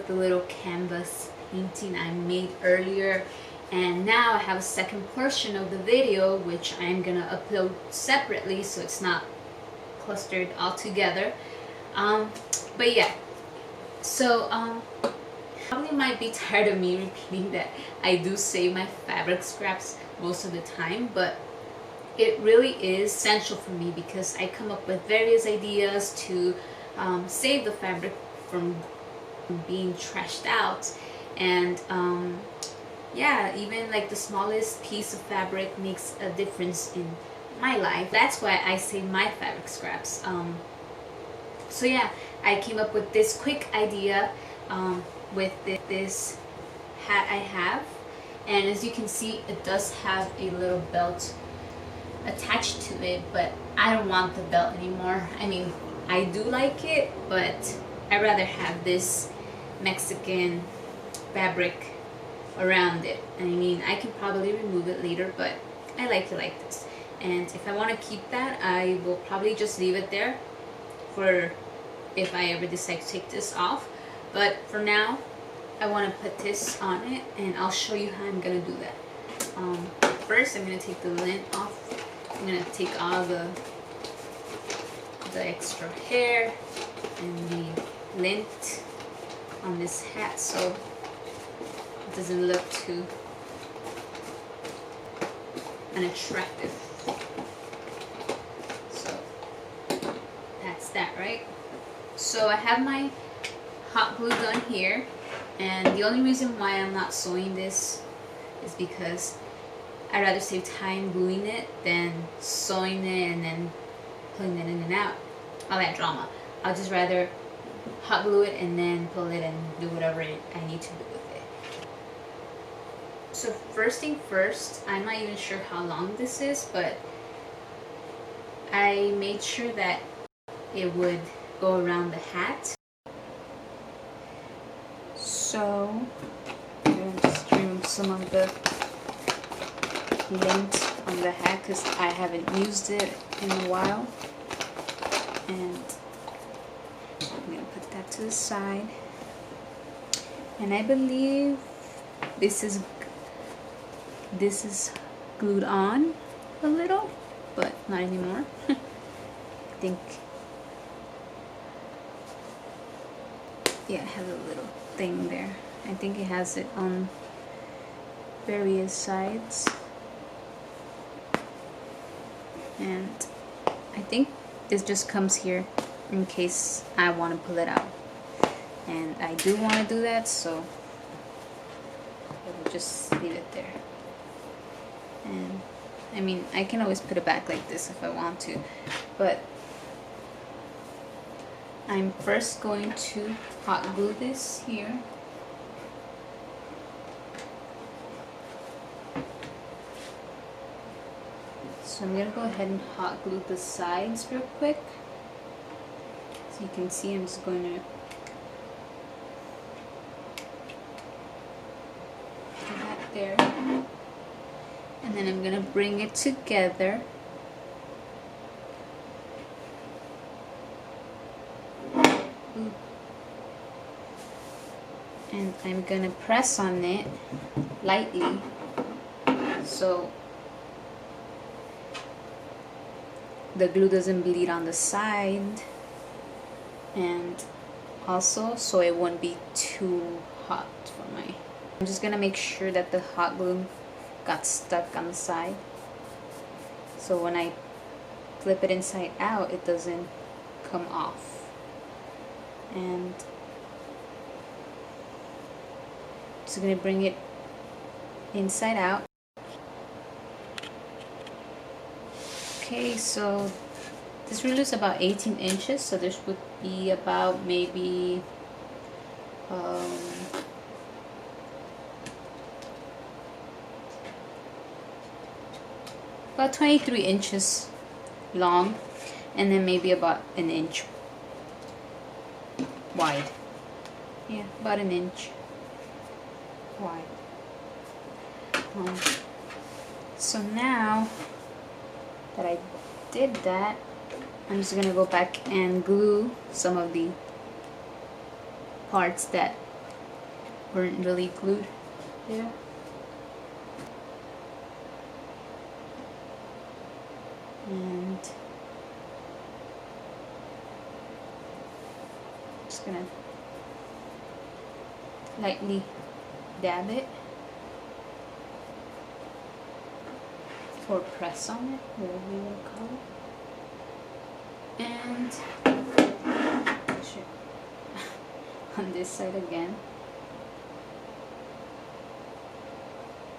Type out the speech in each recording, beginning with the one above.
with the little canvas painting I made earlier, and now I have a second portion of the video which I'm gonna upload separately so it's not clustered all together. But yeah, so probably might be tired of me repeating that I do save my fabric scraps most of the time, but it really is essential for me because I come up with various ideas to save the fabric from being trashed out, and yeah, even like the smallest piece of fabric makes a difference in my life. That's why I save my fabric scraps. So yeah, I came up with this quick idea with this hat I have, and as you can see, it does have a little belt attached to it, but I don't want the belt anymore. I mean, I do like it, but I'd rather have this Mexican fabric around it. I mean, I can probably remove it later, but I like it like this. And if I want to keep that, I will probably just leave it there for if I ever decide to take this off. But for now, I want to put this on it, and I'll show you how I'm gonna do that. First, I'm gonna take the lint off. I'm gonna take all the extra hair and the lint on this hat so it doesn't look too unattractive. So that's that, right? So I have my hot glue gun here, and the only reason why I'm not sewing this is because I'd rather save time gluing it than sewing it and then pulling it in and out, all that drama. I'll just rather hot glue it and then pull it and do whatever I need to do with it. So first thing first, I'm not even sure how long this is, but I made sure that it would go around the hat. So I'm going to just remove some of the lint on the hat because I haven't used it in a while, and I'm going to put that to the side. And I believe this is glued on a little, but not anymore. I think, yeah, it has a little thing there. I think it has it on various sides, and I think this just comes here in case I want to pull it out, and I do want to do that, so I will just leave it there. And I mean, I can always put it back like this if I want to, but I'm first going to hot glue this here. So I'm going to go ahead and hot glue the sides real quick. So you can see I'm just going to put that there. And then I'm going to bring it together. And I'm going to press on it lightly so the glue doesn't bleed on the side, and also so it won't be too hot for my... I'm just gonna make sure that the hot glue got stuck on the side, so when I flip it inside out it doesn't come off. And just gonna bring it inside out. Okay, so this ruler is about 18 inches, so this would be about maybe about 23 inches long, and then maybe about an inch wide. Yeah, about an inch wide. So now that I did that, I'm just gonna go back and glue some of the parts that weren't really glued there. And just gonna lightly dab it or press on it, whatever you want to call it. And on this side again.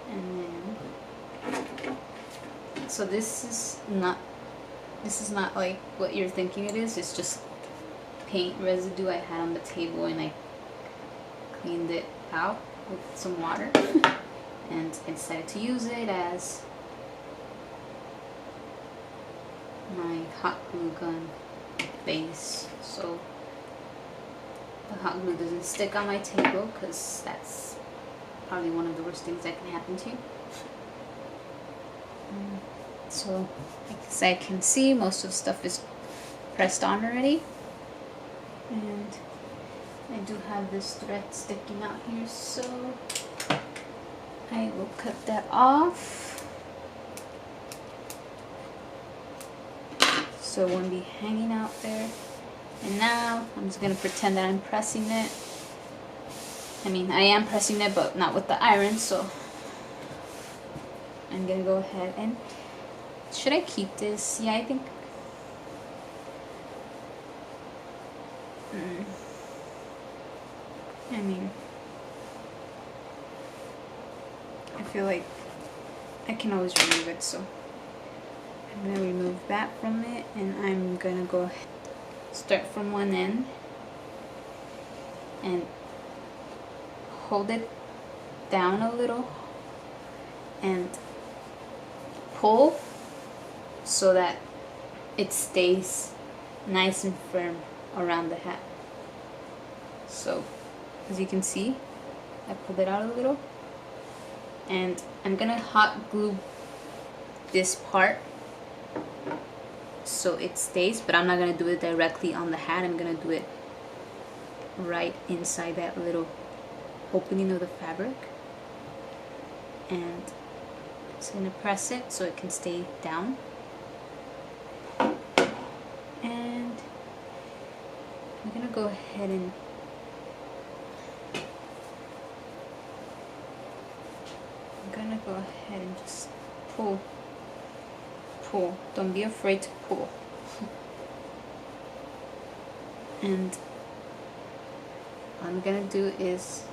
And then, so this is not like what you're thinking it is. It's just paint residue I had on the table, and I cleaned it out with some water and I decided to use it as my hot glue gun base, so the hot glue doesn't stick on my table, because that's probably one of the worst things that can happen to you. So as I can see, most of the stuff is pressed on already, and I do have this thread sticking out here, so I will cut that off so it won't be hanging out there. And now I'm just gonna pretend that I'm pressing it. I mean, I am pressing it, but not with the iron, so I'm gonna go ahead and, should I keep this? Yeah, I think I mean, I feel like I can always remove it, so I'm gonna remove that from it, and I'm gonna go ahead, start from one end and hold it down a little and pull so that it stays nice and firm around the hat. So as you can see, I pulled it out a little, and I'm gonna hot glue this part so it stays, but I'm not gonna do it directly on the hat. I'm gonna do it right inside that little opening of the fabric, and I'm just gonna press it so it can stay down. And I'm gonna go ahead and just pull. Don't be afraid to pull. And what I'm gonna do is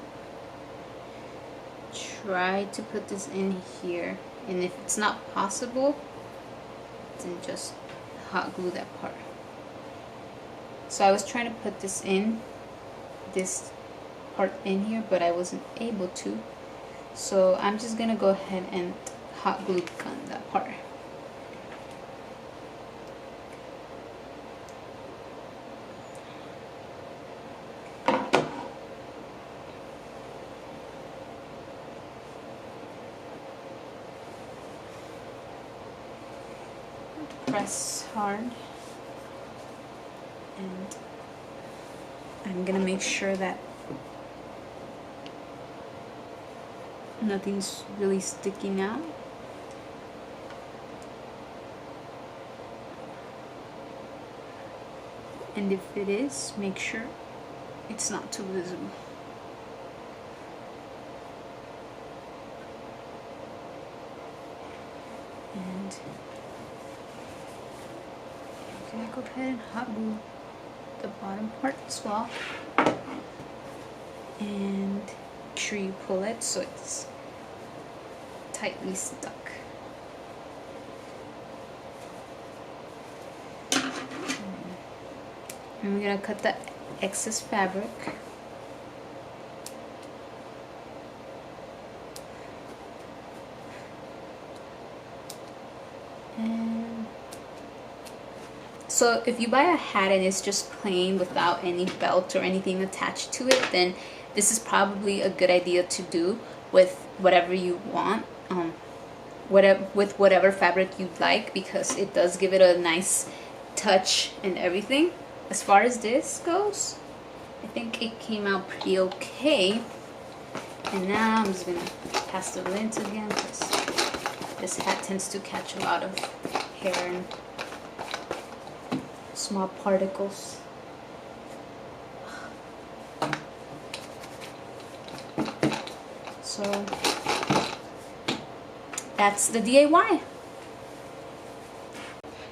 try to put this in here, and if it's not possible, then just hot glue that part. So I was trying to put this part in here, but I wasn't able to, so I'm just gonna go ahead and hot glue gun that part. Press hard, and I'm gonna make sure that nothing's really sticking out. And if it is, make sure it's not too visible. And I'm gonna go ahead and hot glue the bottom part as well, and make sure you pull it so it's tightly stuck. And we're gonna cut the excess fabric. And so if you buy a hat and it's just plain without any belt or anything attached to it, then this is probably a good idea to do with whatever you want, with whatever fabric you'd like, because it does give it a nice touch and everything. As far as this goes, I think it came out pretty okay. And now I'm just gonna pass the lint again because this hat tends to catch a lot of hair and small particles. So that's the DIY.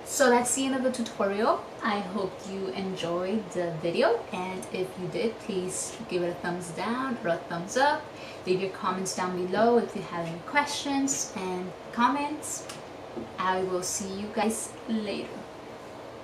So that's the end of the tutorial. I hope you enjoyed the video, and if you did, please give it a thumbs down or a thumbs up. Leave your comments down below if you have any questions and comments. I will see you guys later.